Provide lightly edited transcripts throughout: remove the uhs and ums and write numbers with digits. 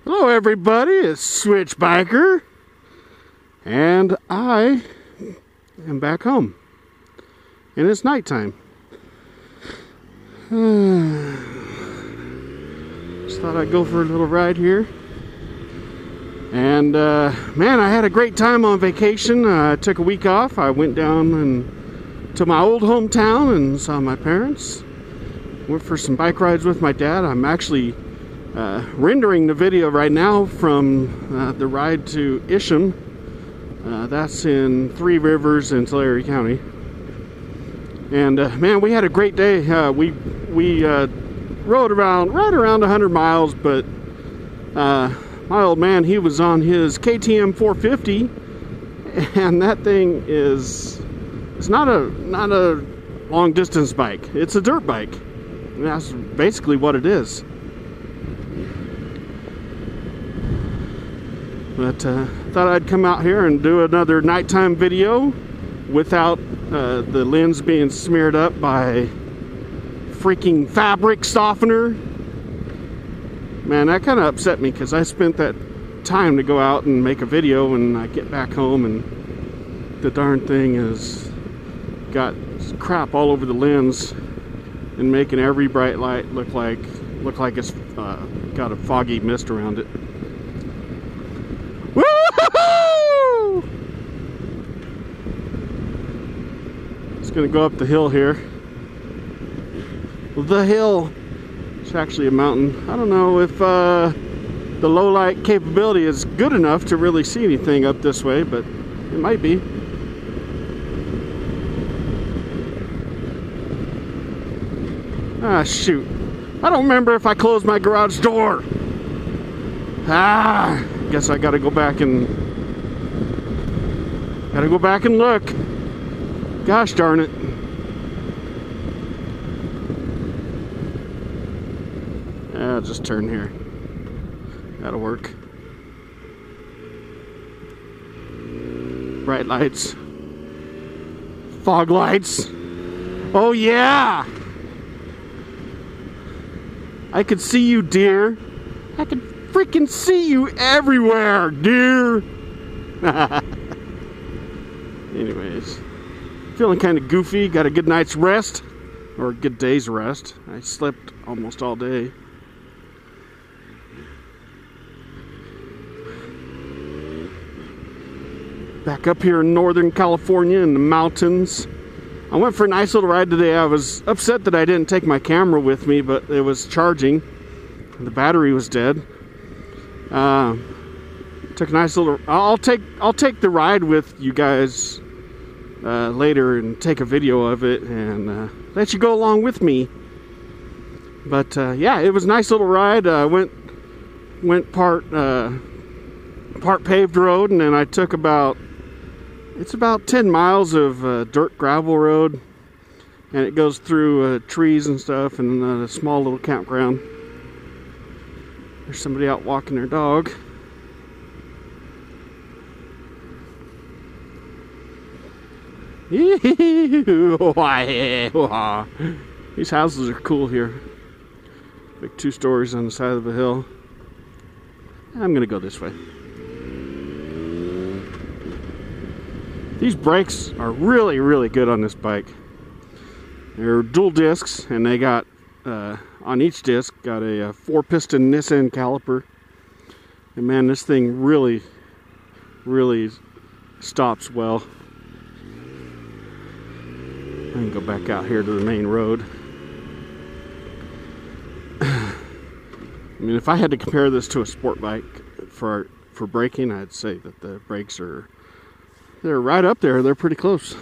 Hello everybody, it's Switch Biker, and I am back home, and it's nighttime. Just thought I'd go for a little ride here, and man, I had a great time on vacation. I took a week off. I went down to my old hometown and saw my parents. Went for some bike rides with my dad. I'm actually rendering the video right now from the ride to Isham. That's in Three Rivers in Tulare County. And man, we had a great day. We rode right around 100 miles, but my old man, he was on his KTM 450, and that thing it's not a long distance bike. It's a dirt bike. And that's basically what it is. But thought I'd come out here and do another nighttime video without the lens being smeared up by freaking fabric softener. Man, that kind of upset me because I spent that time to go out and make a video, and I get back home and the darn thing has got crap all over the lens and making every bright light look like it's got a foggy mist around it. Woo-hoo-hoo! It's gonna go up the hill here. The hill. It's actually a mountain. I don't know if the low light capability is good enough to really see anything up this way, but it might be. Ah, shoot. I don't remember if I closed my garage door. Ah, guess I gotta go back and look. Gosh darn it. I'll just turn here. That'll work. Bright lights. Fog lights. Oh yeah! I could see you, dear. I could freaking see you everywhere, dear. Anyways, feeling kind of goofy. Got a good night's rest, or a good day's rest. I slept almost all day. Back up here in Northern California in the mountains. I went for a nice little ride today. I was upset that I didn't take my camera with me, but it was charging. The battery was dead. Took a nice little. I'll take the ride with you guys later and take a video of it and let you go along with me. But yeah, it was a nice little ride. Went part paved road, and then I took about 10 miles of dirt gravel road, and it goes through trees and stuff, and a small little campground. There's somebody out walking their dog. These houses are cool here. Like 2 stories on the side of a hill. I'm gonna go this way. These brakes are really, really good on this bike. They're dual discs, and they got on each disc got a 4-piston Nissan caliper. And man, this thing really, really stops well. I can go back out here to the main road. I mean, if I had to compare this to a sport bike for braking, I'd say that the brakes they're right up there. They're pretty close.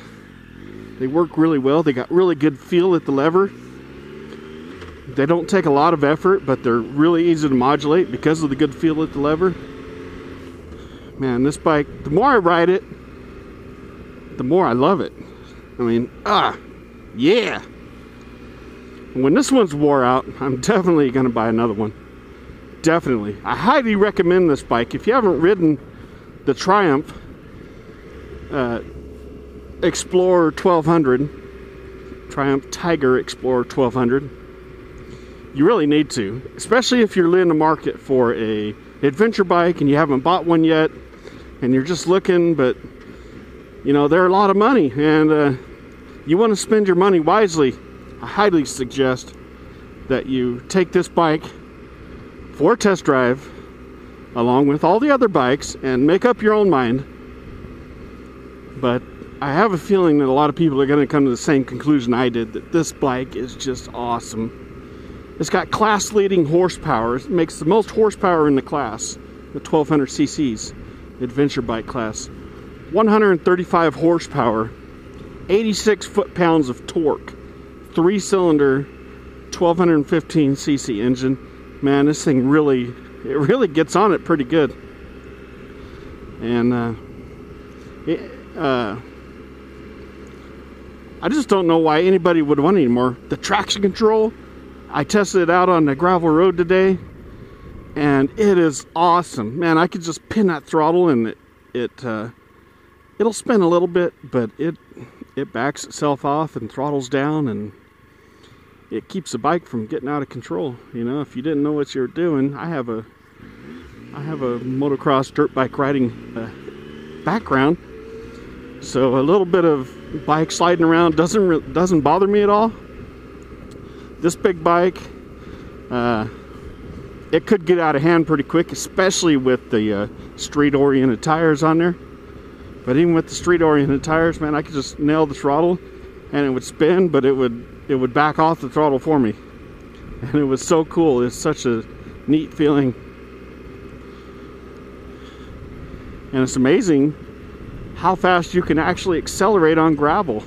They work really well. They got really good feel at the lever. They don't take a lot of effort, but they're really easy to modulate because of the good feel at the lever. Man, this bike, the more I ride it, the more I love it. I mean, yeah. When this one's wore out, I'm definitely going to buy another one. Definitely. I highly recommend this bike. If you haven't ridden the Triumph Explorer 1200, Triumph Tiger Explorer 1200, you really need to, especially if you're in the market for a adventure bike and you haven't bought one yet, and you're just looking, but you know, they're a lot of money, and you want to spend your money wisely, I highly suggest that you take this bike for a test drive along with all the other bikes and make up your own mind. But I have a feeling that a lot of people are going to come to the same conclusion I did, that this bike is just awesome. It's got class-leading horsepower. It makes the most horsepower in the class, the 1200 cc's, adventure bike class. 135 horsepower, 86 foot-pounds of torque, 3-cylinder, 1215 cc engine. Man, this thing really gets on it pretty good. And I just don't know why anybody would want it anymore. The traction control, I tested it out on the gravel road today, and it is awesome. Man, I could just pin that throttle and it'll spin a little bit, but it backs itself off and throttles down, and it keeps the bike from getting out of control. You know, if you didn't know what you were doing, I have a motocross dirt bike riding background, so a little bit of bike sliding around doesn't bother me at all. This big bike, it could get out of hand pretty quick, especially with the street-oriented tires on there. But even with the street-oriented tires, man, I could just nail the throttle and it would spin, but it would back off the throttle for me. And it was so cool. It's such a neat feeling. And it's amazing how fast you can actually accelerate on gravel.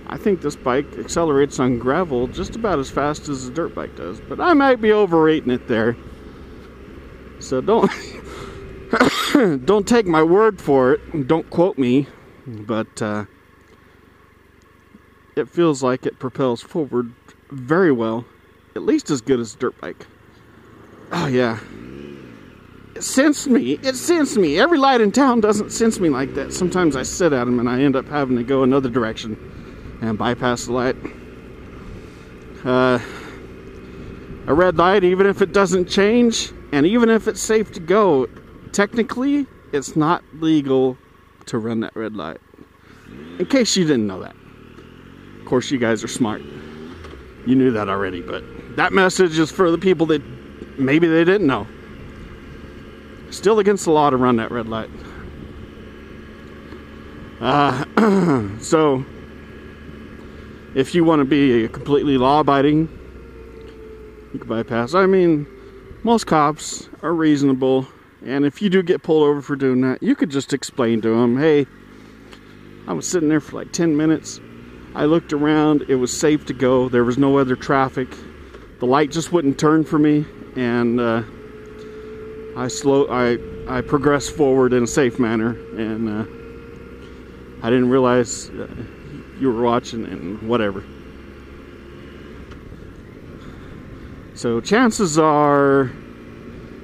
I think this bike accelerates on gravel just about as fast as a dirt bike does, but I might be overrating it there. So don't don't take my word for it, and don't quote me, but it feels like it propels forward very well, at least as good as a dirt bike. Oh yeah. It sensed me. Every light in town doesn't sense me like that. Sometimes I sit at them and I end up having to go another direction and bypass the light. A red light, even if it doesn't change, and even if it's safe to go, technically it's not legal to run that red light. In case you didn't know that. Of course, you guys are smart. You knew that already, but that message is for the people that maybe they didn't know. Still against the law to run that red light. So if you want to be completely law-abiding, you can bypass. I mean, most cops are reasonable, and if you do get pulled over for doing that, you could just explain to them, hey, I was sitting there for like 10 minutes. I looked around. It was safe to go. There was no other traffic. The light just wouldn't turn for me, and I progressed forward in a safe manner, and I didn't realize you were watching and whatever. So chances are,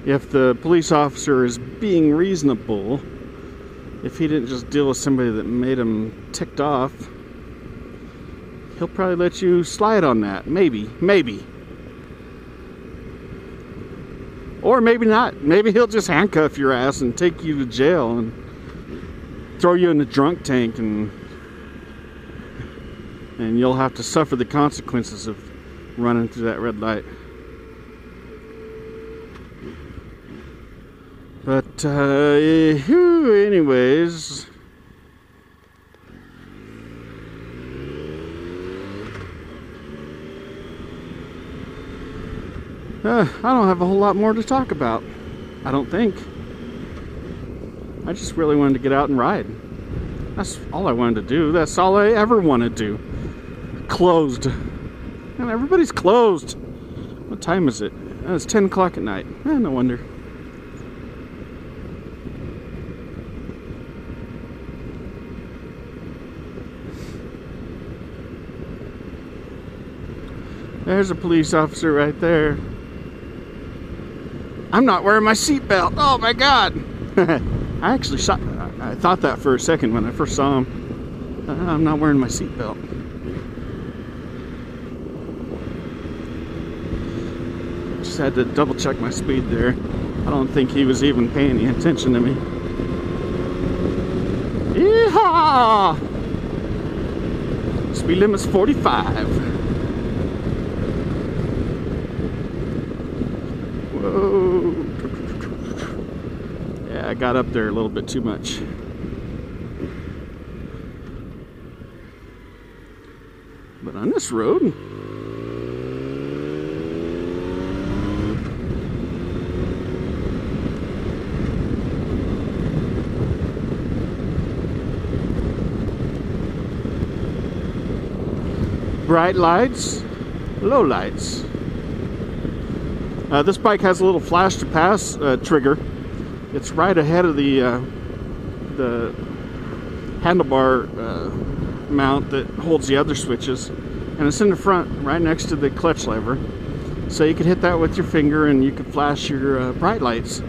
if the police officer is being reasonable, if he didn't just deal with somebody that made him ticked off, he'll probably let you slide on that. Maybe. Or maybe not. Maybe he'll just handcuff your ass and take you to jail and throw you in the drunk tank, and you'll have to suffer the consequences of running through that red light. But anyways, I don't have a whole lot more to talk about, I don't think. I just really wanted to get out and ride. That's all I wanted to do. That's all I ever want to do. Closed. And everybody's closed. What time is it? It's 10 o'clock at night. No wonder. There's a police officer right there. I'm not wearing my seatbelt. Oh my God. I thought that for a second when I first saw him. I'm not wearing my seatbelt. Just had to double check my speed there. I don't think he was even paying any attention to me. Yeehaw! Speed limit's 45. Whoa. Yeah, I got up there a little bit too much. But on this road, bright lights, low lights. This bike has a little flash to pass trigger. It's right ahead of the handlebar mount that holds the other switches, and it's in the front right next to the clutch lever, so you could hit that with your finger and you could flash your bright lights.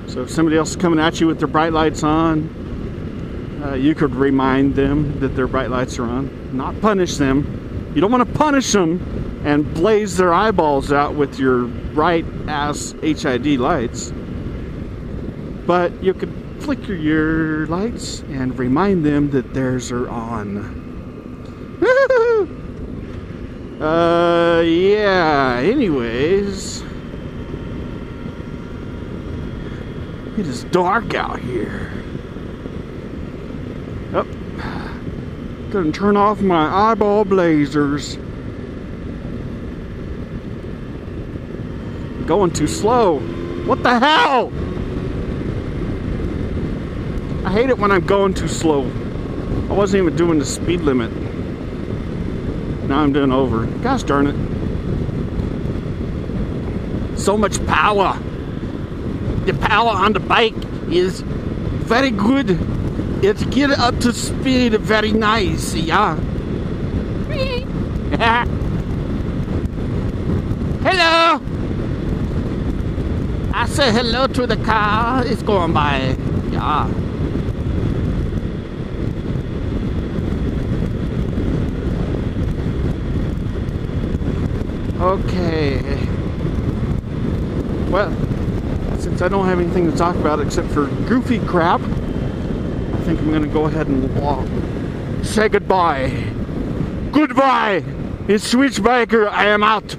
So if somebody else is coming at you with their bright lights on, you could remind them that their bright lights are on, not punish them. You don't want to punish them and blaze their eyeballs out with your bright ass HID lights, but you could flicker your lights and remind them that theirs are on. Yeah, anyways, it is dark out here. Oh, gonna turn off my eyeball blazers. Going too slow. What the hell? I hate it when I'm going too slow. I wasn't even doing the speed limit. Now I'm doing over. Gosh darn it. So much power. The power on the bike is very good. It gets up to speed very nice, yeah. Hello. I say hello to the car. It's going by. Yeah. Okay. Well, since I don't have anything to talk about except for goofy crap, I think I'm gonna go ahead and say goodbye. Goodbye! It's Switchbiker. I am out.